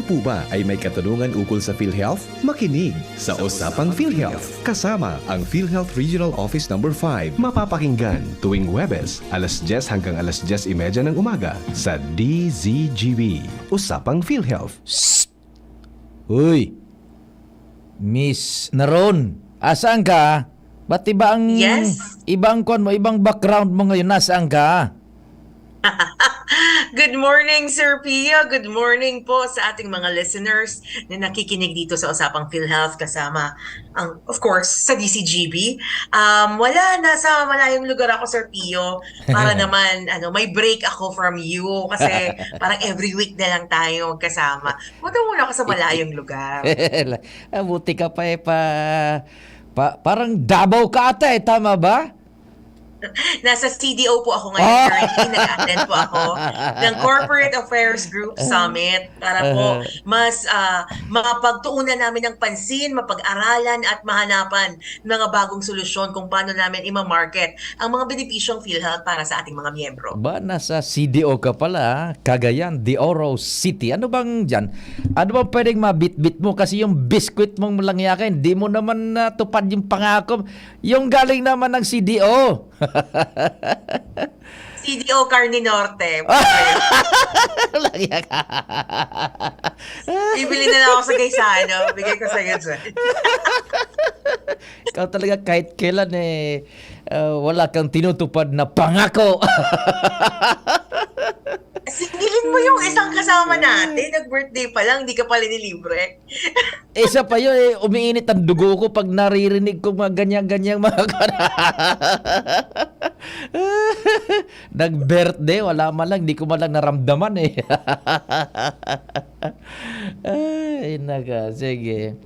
Kayo po ba ay may katanungan ukol sa PhilHealth? Makinig sa Usapang PhilHealth. Kasama ang PhilHealth Regional Office No. 5. Mapapakinggan tuwing Huwebes, alas 10 hanggang alas 10:30 ng umaga sa DZGB. Usapang PhilHealth. Uy, Miss Naron, asaan ka? Ba't iba ang, Yes. ibang kon mo, ibang background mo ngayon, nasaan ka? Good morning, Sir Pia. Good morning po sa ating mga listeners na nakikinig dito sa Usapang PhilHealth kasama ang, of course, sa DCGB. Nasa malayong lugar ako, Sir Pio, para naman may break ako from you kasi parang every week na lang tayo magkasama. Punta muna ako sa malayong lugar. Buti ka pa parang Davao ka ata tama ba? Nasa CDO po ako ngayon currently. Nag-attend po ako ng Corporate Affairs Group Summit para po mas mapagtuunan namin ng pansin, mapag-aralan at mahanapan ng mga bagong solusyon kung paano namin ima-market ang mga benepisyong PhilHealth para sa ating mga miyembro. Ba, nasa CDO ka pala, Cagayan de Oro City. Ano bang dyan? Ano bang pwedeng mabit-bit mo? Kasi yung biskwit mong langyakin, di mo naman natupad yung pangako. Yung galing naman ng CDO. CDO Carne Norte. Langyak. Bibili na lang ako sa Gaisano. Bigay ko sa iyo dyan. Ikaw talaga kahit kailan wala kang tinutupad na pangako. Singilin mo yung isang kasama natin. Nag-birthday pa lang, di ka pala nilibre. Isa pa yun, umiinit ang dugo ko pag naririnig ko mga ganyan-ganyang mga nag-birthday, wala man lang, di ko man lang naramdaman Ay, naga, sige.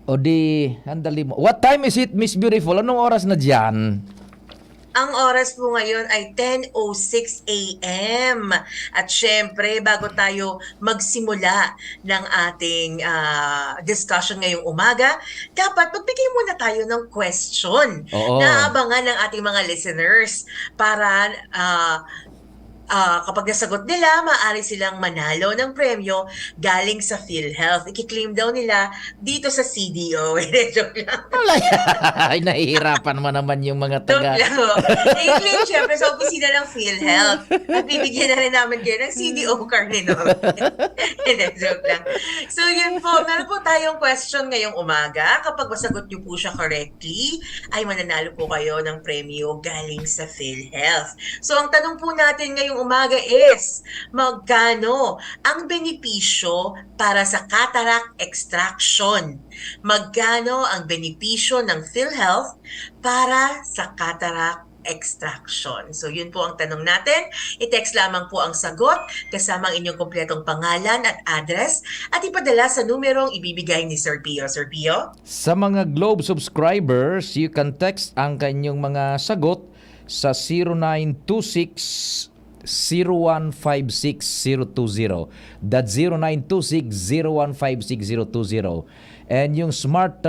O di, handali mo. What time is it, Miss Beautiful? Anong oras na dyan? Ang oras po ngayon ay 10:06 a.m. At syempre, bago tayo magsimula ng ating discussion ngayong umaga, dapat magbigay muna tayo ng question na abangan ng ating mga listeners para kapag nasagot nila, maaari silang manalo ng premyo galing sa PhilHealth. I-claim daw nila dito sa CDO. Joke lang. Ay, nahihirapan naman yung mga taga. Joke lang. I-claim syempre sa opisina ng PhilHealth. At bibigyan na rin namin kayo ng CDO Carne Norte. Joke lang. So yun po, meron po tayong question ngayong umaga. Kapag masagot niyo po siya correctly, ay mananalo po kayo ng premyo galing sa PhilHealth. So ang tanong po natin ngayong umaga is, magkano ang benepisyo para sa cataract extraction? Magkano ang benepisyo ng PhilHealth para sa cataract extraction? So yun po ang tanong natin. I-text lamang po ang sagot kasama ang inyong kompletong pangalan at address at ipadala sa numerong ibibigay ni Sir Pio. Sir Pio? Sa mga Globe subscribers, you can text ang kanyang mga sagot sa 0926 0156020. That's 0926-0156020. And yung smart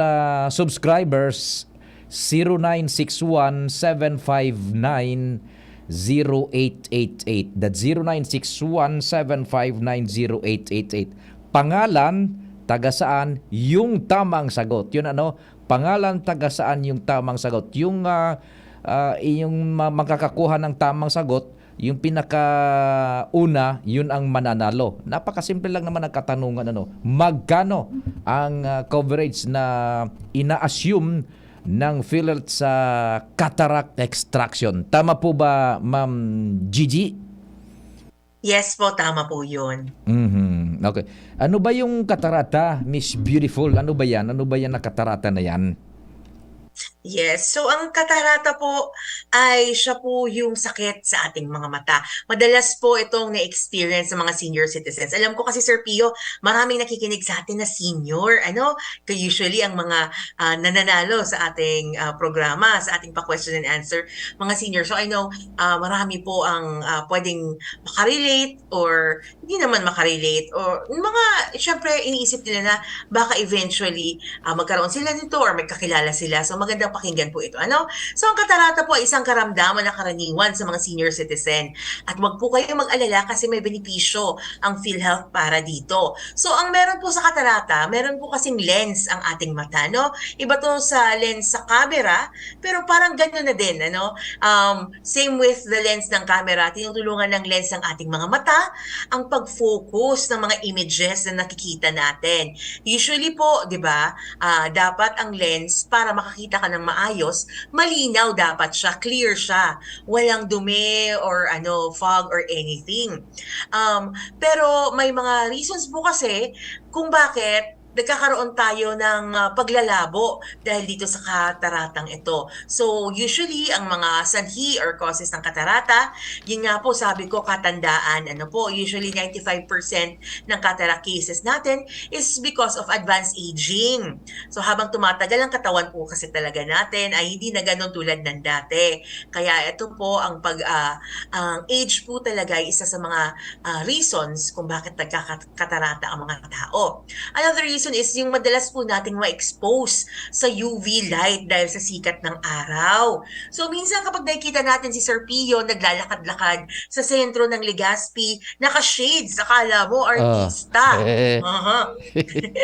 subscribers, 0961-759-0888. That's 0961-759-0888. Pangalan, taga saan, yung tamang sagot. Yun pangalan, taga saan, yung tamang sagot. Yung makakakuha ng tamang sagot, yung pinakauna, yun ang mananalo. Napakasimple lang naman ang katanungan. Magkano ang coverage na ina-assume ng PhilHealth sa cataract extraction? Tama po ba, Ma'am Gigi? Yes po, tama po yun. Okay. Ano ba yung katarata, Miss Beautiful? Ano ba yan? Ano ba yan na katarata na yan? Yes. So, ang katarata po ay siya po yung sakit sa ating mga mata. Madalas po itong na-experience sa mga senior citizens. Alam ko kasi, Sir Pio, maraming nakikinig sa atin na senior. Usually ang mga nananalo sa ating programa, sa ating pa-question and answer, mga senior. So, I know marami po ang pwedeng makarelate or hindi naman makarelate. Or mga, syempre, iniisip nila na baka eventually magkaroon sila nito or may kakilala sila. So, maganda pakinggan po ito. Ano? So ang katarata po ay isang karamdaman na karaniwan sa mga senior citizen. At wag po kayo mag-alala kasi may benepisyo ang PhilHealth para dito. So ang meron po sa katarata, meron po kasing lens ang ating mata, no? Iba to sa lens sa camera, pero parang ganyan na din, ano? Same with the lens ng camera, tinutulungan ng lens ng ating mga mata ang pag-focus ng mga images na nakikita natin. Usually po, 'di ba? Dapat ang lens para makakita ka ng maayos, malinaw dapat siya, clear siya. Walang dumi or fog or anything. Pero may mga reasons po kasi kung bakit nagkakaroon tayo ng paglalabo dahil dito sa kataratang ito. So usually ang mga sanhi or causes ng katarata, yun nga po sabi ko katandaan, usually 95% ng cataract cases natin is because of advanced aging. So habang tumatagal ang katawan po kasi talaga natin ay hindi na ganun tulad ng dati. Kaya ito po ang ang age po talaga ay isa sa mga reasons kung bakit nagkakatarata ang mga tao. Another reason is yung madalas po nating ma-expose sa UV light dahil sa sikat ng araw. So minsan kapag nakikita natin si Sir Pio naglalakad-lakad sa sentro ng Legazpi, naka-shades, akala mo artista.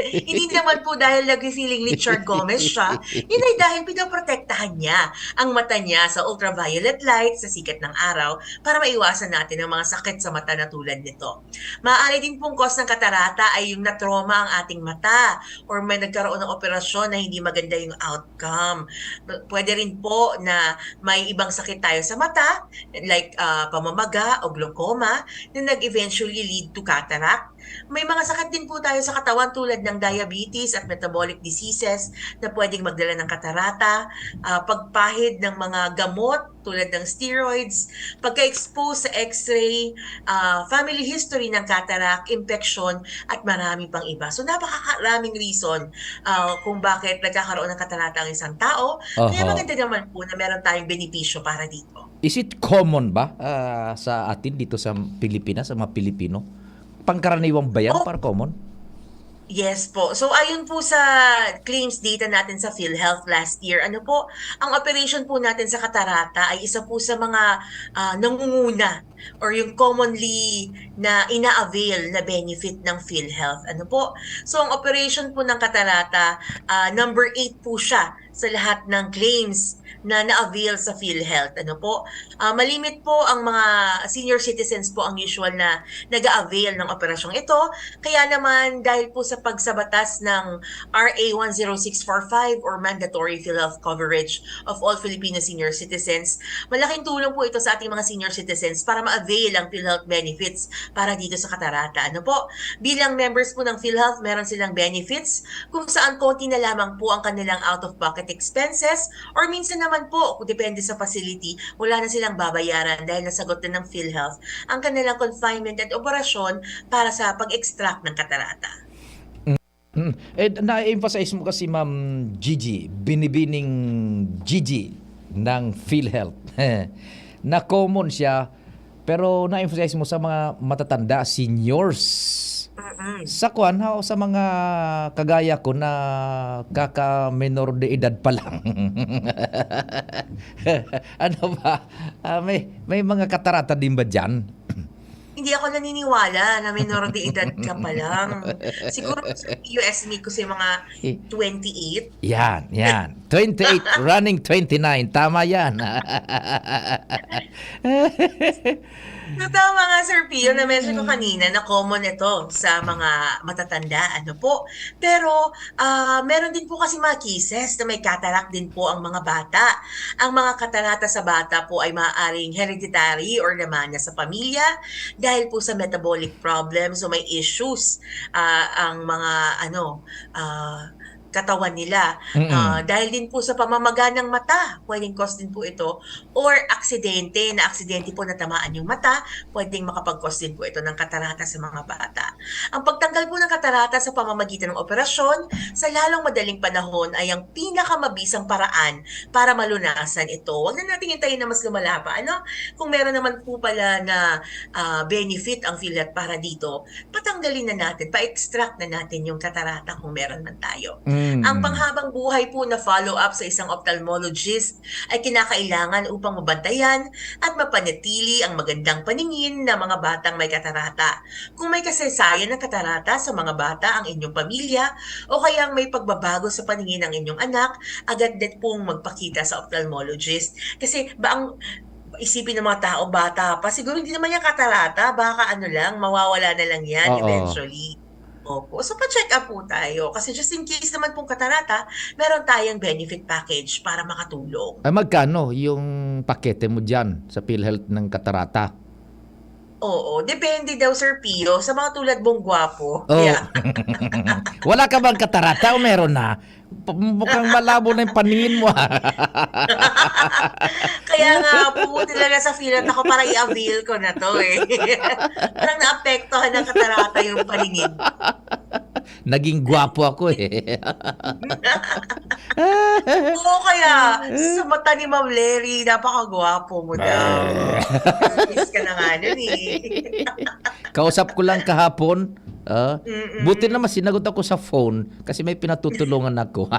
Hindi naman po dahil nag-feeling Richard Gomez siya, yun ay dahil pinoprotektahan niya ang mata niya sa ultraviolet light, sa sikat ng araw, para maiwasan natin ang mga sakit sa mata na tulad nito. Maaari din pong cause ng katarata ay yung na-trauma ang ating mata or may nagkaroon ng operasyon na hindi maganda yung outcome. Pwede rin po na may ibang sakit tayo sa mata like pamamaga o glaucoma na nag-eventually lead to cataract. May mga sakit din po tayo sa katawan tulad ng diabetes at metabolic diseases na pwedeng magdala ng katarata, pagpahid ng mga gamot tulad ng steroids, pagka-expose sa x-ray, family history ng cataract, infection, at marami pang iba. So napakaraming reason kung bakit nagkakaroon ng katarata ang isang tao. Kaya maganda naman po na meron tayong benepisyo para dito. Is it common ba sa atin dito sa Pilipinas, sa mga Pilipino? Pangkaraniwang ba yan? Para common? Yes po. So ayon po sa claims data natin sa PhilHealth last year, ang operation po natin sa katarata ay isa po sa mga nangunguna or yung commonly na ina-avail na benefit ng PhilHealth. So ang operation po ng katarata, number 8 po siya sa lahat ng claims na na-avail sa PhilHealth. Malimit po ang mga senior citizens po ang usual na nag-avail ng operasyong ito. Kaya naman dahil po sa pagsabatas ng RA 10645 or Mandatory PhilHealth Coverage of all Filipino senior citizens, malaking tulong po ito sa ating mga senior citizens para ma-avail ang PhilHealth benefits para dito sa katarata. Bilang members po ng PhilHealth, meron silang benefits kung saan konti na lamang po ang kanilang out-of-pocket expenses or minsan naman po, depende sa facility, wala na silang babayaran dahil nasagot na ng PhilHealth ang kanilang confinement at operasyon para sa pag-extract ng katarata. Na-emphasize mo kasi Ma'am Gigi, binibining Gigi ng PhilHealth na common siya, pero na-emphasize mo sa mga matatanda, seniors. Sa sa mga kagaya ko na kaka-menor de edad pa lang. May mga katarata din ba dyan? Hindi ako naniniwala na minor de edad ka pa lang. Siguro sa US ko sa mga 28. Yan. 28, running 29. Tama yan. So, tama nga, Sir Pio, na mention ko kanina na common ito sa mga matatanda, Pero, meron din po kasi mga cases na may cataract din po ang mga bata. Ang mga katarata sa bata po ay maaaring hereditary or namana sa pamilya dahil po sa metabolic problems o may issues ang mga katawan nila. Dahil din po sa pamamaga ng mata, pwedeng cause din po ito, or aksidente po na tamaan yung mata, pwedeng makapag-cause din po ito ng katarata sa mga bata. Ang pagtanggal pagtanggal po ng katarata sa pamamagitan ng operasyon sa lalong madaling panahon ay ang pinakamabisang paraan para malunasan ito. Huwag na natin hintayin na mas lumala pa. Ano? Kung meron naman po pala na benefit ang PhilHealth para dito, patanggalin na natin, pa-extract na natin yung katarata kung meron man tayo. Ang panghabang buhay po na follow-up sa isang ophthalmologist ay kinakailangan upang mabantayan at mapanatili ang magandang paningin ng mga batang may katarata. Kung may kasaysayan ng katarata sa mga bata ang inyong pamilya o kayang may pagbabago sa paningin ng inyong anak, agad din pong magpakita sa ophthalmologist. Kasi isipin ng mga tao, bata pa, siguro hindi naman yan katarata, baka mawawala na lang yan eventually. Opo. So, pa-check up po tayo. Kasi just in case naman pong katarata, meron tayong benefit package para makatulong. Magkano yung pakete mo dyan sa PhilHealth ng katarata? Oo. Depende daw, Sir Pio, sa mga tulad mong gwapo. Oh. Yeah. Wala ka bang katarata o meron na? Mukhang malabo na yung paningin mo. Kaya nga, pumunta talaga sa PhilHealth ako para i-avail ko na to eh. Parang naapektuhan ng katarata yung paningin. Naging gwapo ako eh. Oo, kaya sa mata ni Ma'am Larry, napakagwapo mo daw. Miss ka na nga nun eh. Kausap ko lang kahapon. Buti naman sinagot ako sa phone kasi may pinatutulungan ako.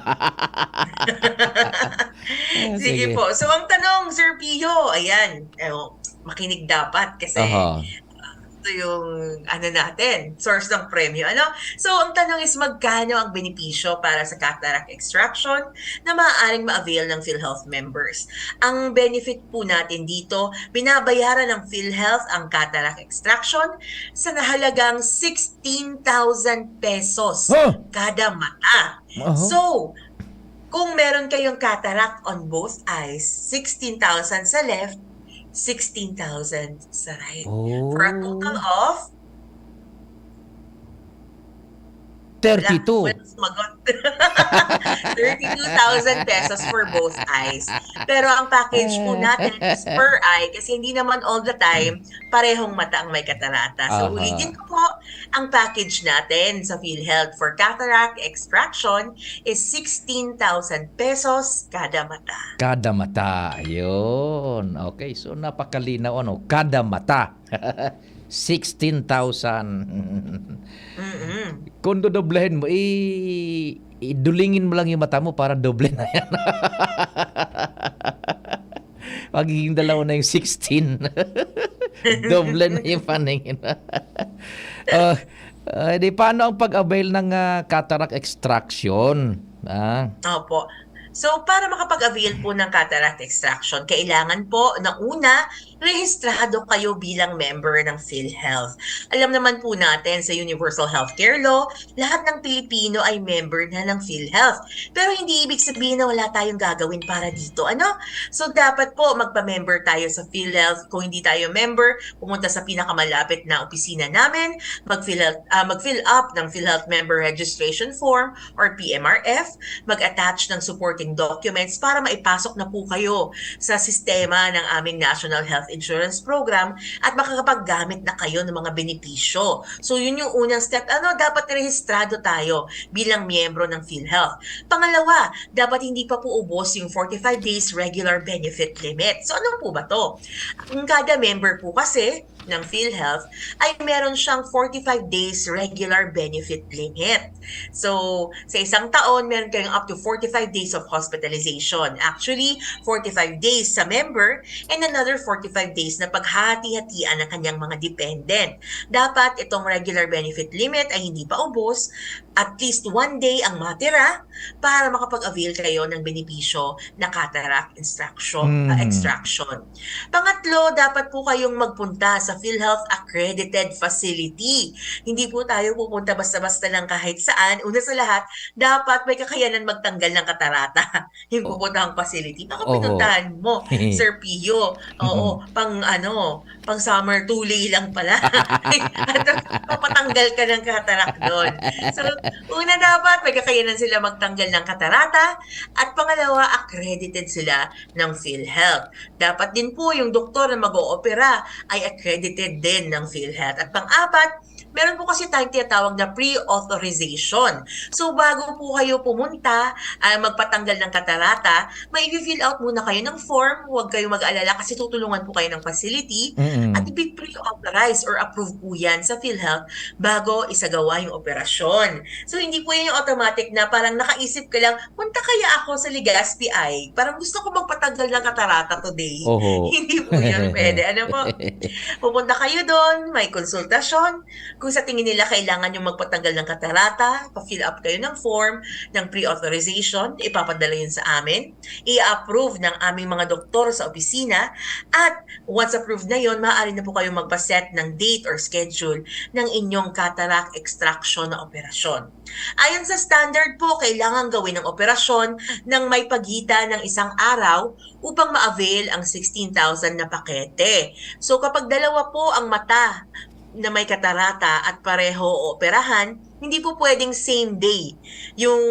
Sige po. So, ang tanong, Sir Pio, ayan, makinig dapat kasi ito yung natin, source ng premyo. So, ang tanong is magkano ang benepisyo para sa cataract extraction na maaaring ma-avail ng PhilHealth members. Ang benefit po natin dito, binabayaran ng PhilHealth ang cataract extraction sa nahalagang 16,000 pesos kada mata. So, kung meron kayong cataract on both eyes, 16,000 sa left, 16,000 sa right. For a total of 32. 32,000 pesos for both eyes. Pero ang package po natin is per eye kasi hindi naman all the time parehong mata ang may katarata. So ulitin ko po, ang package natin sa PhilHealth for cataract extraction is 16,000 pesos kada mata. Kada mata. Ayun. Okay, so napakalinaw kada mata. 16,000. Kung dodoblehin mo, idulingin mo lang yung mata mo para doble na yan. Magiging dalawa na yung 16. Doble na yung paningin. Di paano ang pag-avail ng cataract extraction? Opo. So, para makapag-avail po ng cataract extraction, kailangan po na una, rehistrado kayo bilang member ng PhilHealth. Alam naman po natin sa Universal Healthcare Law, lahat ng Pilipino ay member na ng PhilHealth. Pero hindi ibig sabihin na wala tayong gagawin para dito. So, dapat po magpa-member tayo sa PhilHealth. Kung hindi tayo member, pumunta sa pinakamalapit na opisina namin, mag-fill up ng PhilHealth Member Registration Form or PMRF, mag-attach ng supporting documents para maipasok na po kayo sa sistema ng aming National Health Insurance Program at makakapaggamit na kayo ng mga benepisyo. So yun yung unang step. Dapat rehistrado tayo bilang miyembro ng PhilHealth. Pangalawa, dapat hindi pa po ubos yung 45 days regular benefit limit. So ano po ba to? Ang kada member po kasi ng PhilHealth ay meron siyang 45 days regular benefit limit. So, sa isang taon, meron kayong up to 45 days of hospitalization. Actually, 45 days sa member and another 45 days na paghati-hatian ng kanyang mga dependent. Dapat itong regular benefit limit ay hindi pa ubos, at least 1 day ang matira para makapag-avail kayo ng benepisyo na cataract extraction. Pangatlo, dapat po kayong magpunta sa PhilHealth accredited facility. Hindi po tayo pupunta basta-basta lang kahit saan. Una sa lahat, dapat may kakayanan magtanggal ng katarata yung pupuntahang facility. Baka pinuntahan mo, Sir Pio. Oo, pang summer tuli lang pala. At papatanggal ka ng katarak doon. So, una dapat may kakayanan sila magtanggal ng katarata at pangalawa, accredited sila ng PhilHealth. Dapat din po yung doktor na mag-oopera ay accredited din ng PhilHealth. At pang-apat, meron po kasi tayong tinatawag na pre-authorization. So bago po kayo pumunta, magpatanggal ng katarata, may i-fill out muna kayo ng form. Huwag kayong mag-alala kasi tutulungan po kayo ng facility at Mm-mm. i-pre-authorize or approve po yan sa PhilHealth bago isagawa yung operasyon. So hindi po yan yung automatic na parang nakaisip ka lang, punta kaya ako sa Legazpi ay, parang gusto ko magpatanggal ng katarata today. Oho. Hindi po yun pwede. Ano po? Pupunta kayo doon, may konsultasyon. Kung sa tingin nila kailangan yung magpatanggal ng katarata, pa-fill up kayo ng form ng pre-authorization, ipapadala yun sa amin, i-approve ng aming mga doktor sa opisina, at once approved na yun, maaari na po kayong magpaset ng date or schedule ng inyong cataract extraction na operasyon. Ayon sa standard po, kailangan gawin ang operasyon ng may pagitan ng isang araw upang ma-avail ang 16,000 na pakete. So kapag dalawa po ang mata na may katarata at pareho operahan, hindi po pwedeng same day yung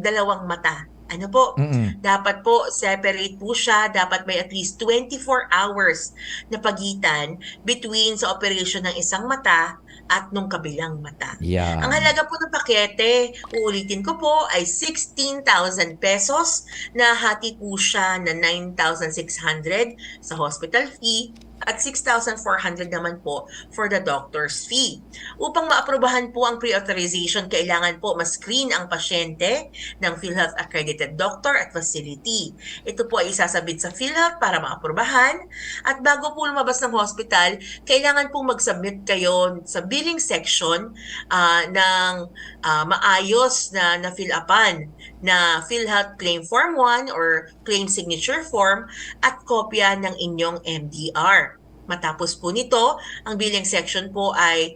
dalawang mata. Ano po? Mm-mm. Dapat po separate po siya, dapat may at least 24 hours na pagitan between sa operation ng isang mata at nung kabilang mata. Yan. Ang halaga po ng pakete, uulitin ko po, ay 16,000 pesos na hati po siya na 9,600 sa hospital fee at 6,400 naman po for the doctor's fee. Upang maaprubahan po ang pre-authorization, kailangan po ma-screen ang pasyente ng PhilHealth accredited doctor at facility. Ito po ay isasabit sa PhilHealth para maaprubahan, at bago po lumabas ng hospital, kailangan po mag-submit kayo sa billing section ng maayos na fill upan na PhilHealth Claim Form 1 or Claim Signature Form at kopya ng inyong MDR. Matapos po nito, ang billing section po ay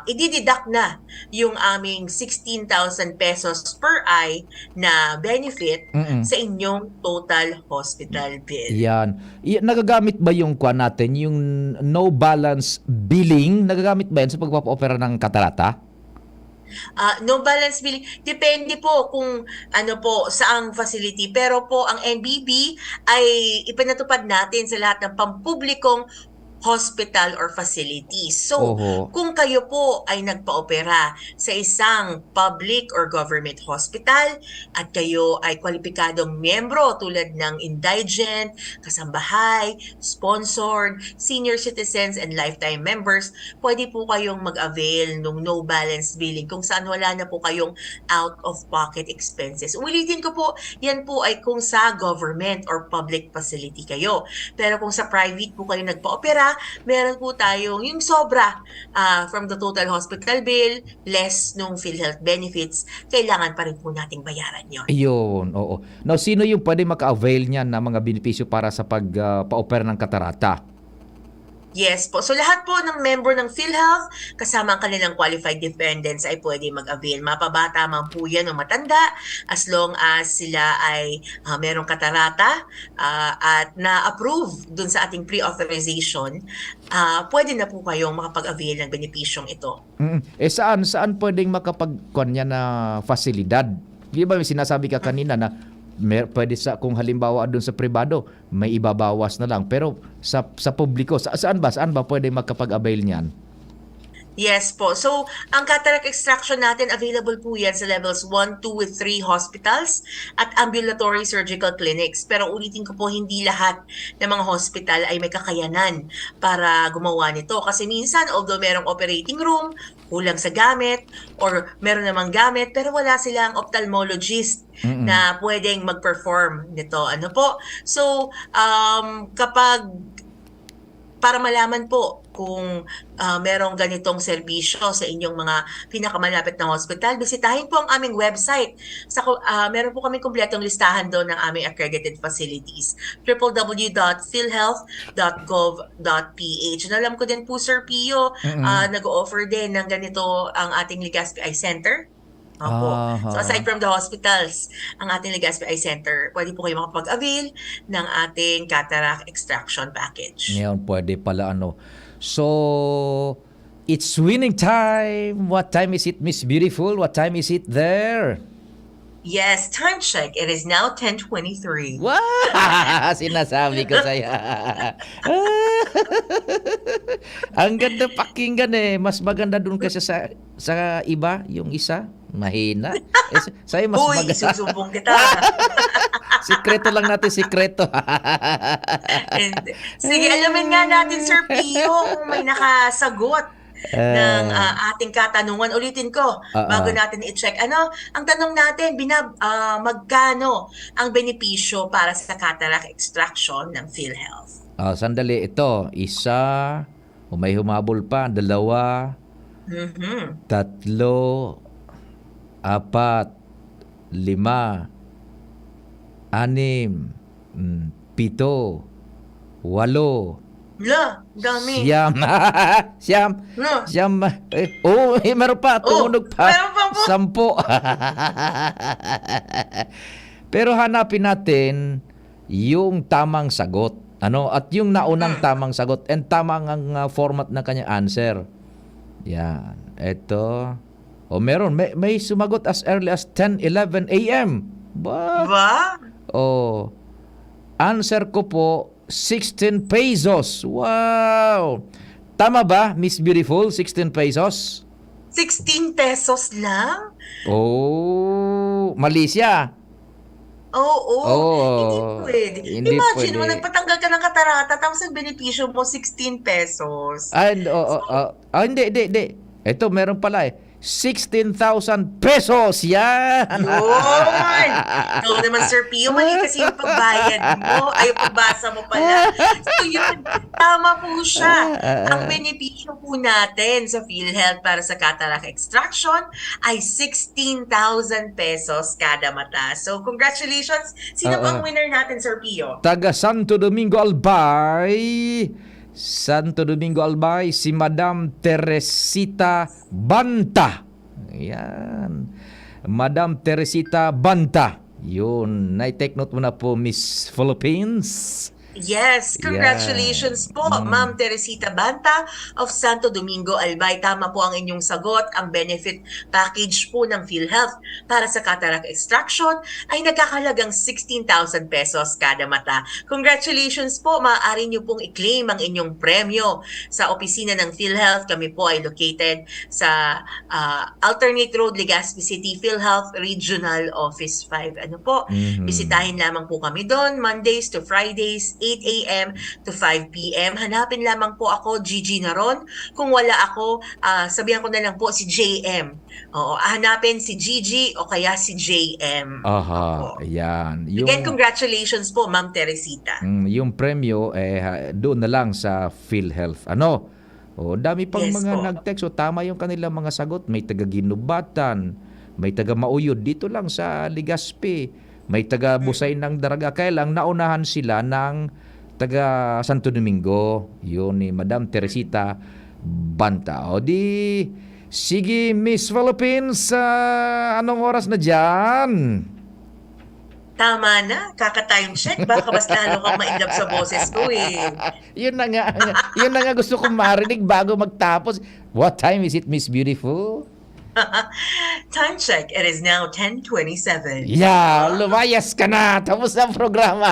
i-deduct na yung aming 16,000 pesos per eye na benefit Mm-mm. sa inyong total hospital bill. Yan. Nagagamit ba yung kuan natin, yung no balance billing? Nagagamit ba yan sa pagpapa-opera ng katarata? No balance billing, depende po kung ano po saang facility, pero po ang NBB ay ipinatupad natin sa lahat ng pampublikong hospital or facilities. So, Oho. kung kayo po ay nagpa-opera sa isang public or government hospital at kayo ay kwalipikadong miyembro tulad ng indigent, kasambahay, sponsored, senior citizens, and lifetime members, pwede po kayong mag-avail ng no balance billing kung saan wala na po kayong out-of-pocket expenses. Ulitin ko po, yan po ay kung sa government or public facility kayo. Pero kung sa private po kayo nagpa-opera, meron po tayong yung sobra from the total hospital bill, less nung PhilHealth benefits, kailangan pa rin po nating bayaran yon. Ayun, oo. Now, sino yung pwede maka-avail niyan ng mga benepisyo para sa pagpa-opera ng katarata? Yes po. So lahat po ng member ng PhilHealth, kasama ang kanilang qualified dependents, ay pwede mag-avail. Mapabata man po yan o matanda, as long as sila ay merong katarata at na-approve dun sa ating pre-authorization, pwede na po kayong makapag-avail ng benepisyong ito. Saan pwedeng makapagkuan niya na fasilidad? Di ba may sinasabi ka kanina na pwede kung halimbawa doon sa pribado, may ibabawas na lang. Pero sa publiko, saan ba pwede makapag-avail niyan? Yes po. So, ang cataract extraction natin, available po yan sa levels 1, 2, with 3 hospitals at ambulatory surgical clinics. Pero ulitin ko po, hindi lahat ng mga hospital ay may kakayanan para gumawa nito. Kasi minsan, although merong operating room, kulang sa gamit, or meron namang gamit, pero wala silang ophthalmologist na pwedeng mag-perform nito. Ano po? So, para malaman po kung merong ganitong serbisyo sa inyong mga pinakamalapit na hospital, bisitahin po ang aming website. Meron po kaming kumpletong listahan doon ng aming accredited facilities. www.philhealth.gov.ph. And alam ko din po, Sir Pio, nag-o-offer din ng ganito ang ating Legazpi Eye Center. Opo. So aside from the hospitals, ang ating Legazpi Eye Center, pwede po kayo makapag-avail ng ating cataract extraction package. Ngayon, pwede pala ano. So, it's winning time. What time is it, Miss Beautiful? What time is it there? Yes, time check. It is now 10:23. Wow! Sinasabi ko sa'yo. Ang ganda pakinggan eh. Mas maganda dun kasi sa iba, yung isa. Mahina. Sa'yo mas Uy, maganda. susumbong kita. Sikreto lang natin, sikreto. And, sige, alamin nga natin, Sir Pio, kung may nakasagot ng ating katanungan. Ulitin ko, bago natin i-check. Ano, ang tanong natin, magkano ang benepisyo para sa cataract extraction ng PhilHealth? Sandali, ito. Isa, may humabol pa, dalawa, tatlo, apat, lima, anim, pito, walo, Dami. siyam. No. Siyam. Meron pa. Tumunog pa. Meron pa po. 10. Pero hanapin natin yung tamang sagot. At yung naunang tamang sagot. And tamang ang format ng kanyang answer. Yan. Ito. Meron. May sumagot as early as 10:11 a.m. Ba? Answer ko po, 16 pesos. Wow! Tama ba, Miss Beautiful? 16 pesos? 16 pesos lang? Mali siya. Oo. Hindi pwede. Hindi Imagine pwede. mo, nagpatanggal ka ng katarata, tapos ang benepisyo mo, 16 pesos. Hindi. Ito, meron pala eh. 16,000 pesos. Yan! Yun! No naman, Sir Pio, mali kasi yung pagbayad mo, ay yung pagbasa mo pala. So yun, tama po siya. Ang benepisyo po natin sa PhilHealth para sa cataract extraction ay 16,000 pesos kada mata. So congratulations! Sino bang winner natin, Sir Pio? Taga Santo Domingo Albay, si Madam Teresita Banta. Ayan. Madam Teresita Banta. Yun. Na-take note mo na po, Miss Philippines. Yes, congratulations po, Ma'am Teresita Banta of Santo Domingo, Albay. Tama po ang inyong sagot. Ang benefit package po ng PhilHealth para sa cataract extraction ay nagkakalagang 16,000 pesos kada mata. Congratulations po, maaari niyo pong i-claim ang inyong premyo sa opisina ng PhilHealth. Kami po ay located sa Alternate Road, Legazpi City, PhilHealth Regional Office 5. Bisitahin lamang po kami doon, Mondays to Fridays, 8 a.m. to 5 p.m. Hanapin lamang po ako, Gigi Naron. Kung wala ako, sabihan ko na lang po si JM. Hanapin si Gigi o kaya si JM. Ayan. Again, congratulations po, Ma'am Teresita. Yung premyo, doon na lang sa PhilHealth. Dami pang Yes mga po. nag-text. Tama yung kanilang mga sagot. May taga-Ginubatan, may taga-Mauyod. Dito lang sa Legazpi. May taga-Busay ng Daraga. Kaya lang, naunahan sila ng taga-Santo Domingo. Yun ni Madam Teresita Banta. Sige, Miss Philippines, anong oras na dyan? Tama na, kaka-time check. Baka mas lalo kang ma-inlove sa boses ko eh. Yun na nga gusto kong marinig bago magtapos. What time is it, Miss Beautiful? Time check. It is now 10:27. Yeah, lumayas ka na. Tapos ang programa.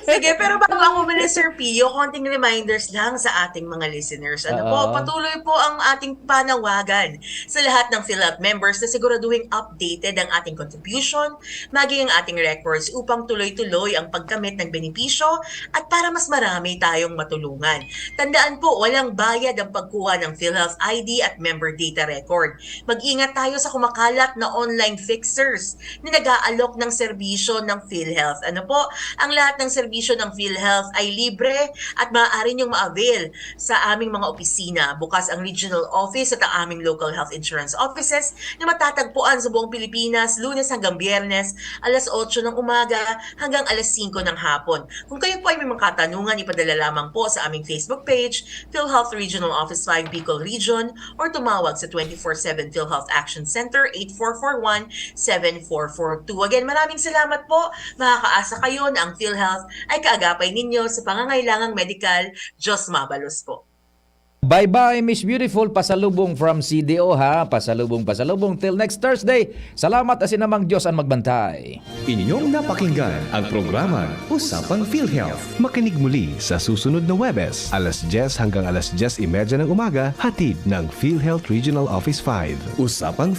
Sige, pero bago ako muli, Sir Pio, konting reminders lang sa ating mga listeners. Patuloy po ang ating panawagan sa lahat ng PhilHealth members na siguraduhin updated ang ating contribution, maging ang ating records upang tuloy-tuloy ang pagkamit ng benepisyo at para mas marami tayong matulungan. Tandaan po, walang bayad ang pagkuha ng PhilHealth ID at member data record. Mag-ingat tayo sa kumakalat na online fixers na nag-aalok ng serbisyo ng PhilHealth. Ang lahat ng serbisyo ng PhilHealth ay libre at maaari niyong ma-avail sa aming mga opisina. Bukas ang regional office at ang aming local health insurance offices na matatagpuan sa buong Pilipinas, Lunes hanggang Biyernes, alas 8 ng umaga hanggang alas 5 ng hapon. Kung kayo po ay may mga katanungan, ipadala lamang po sa aming Facebook page, PhilHealth Regional Office 5 Bicol Region, or tumawag sa 24/7 PhilHealth Action Center 8441-7442. Again, maraming salamat po. Makakaasa kayo na ang PhilHealth ay kaagapay ninyo sa pangangailangang medikal. Diyos mabalos po. Bye-bye, Miss Beautiful. Pasalubong from CDO ha. Pasalubong. Till next Thursday. Salamat asin namang Diyos ang magbantay. Inyong napakinggan ang programa Usapang PhilHealth. Makinig muli sa susunod na Webes, alas 10 hanggang alas 10:30 ng umaga, hatid ng PhilHealth Regional Office 5. Usapang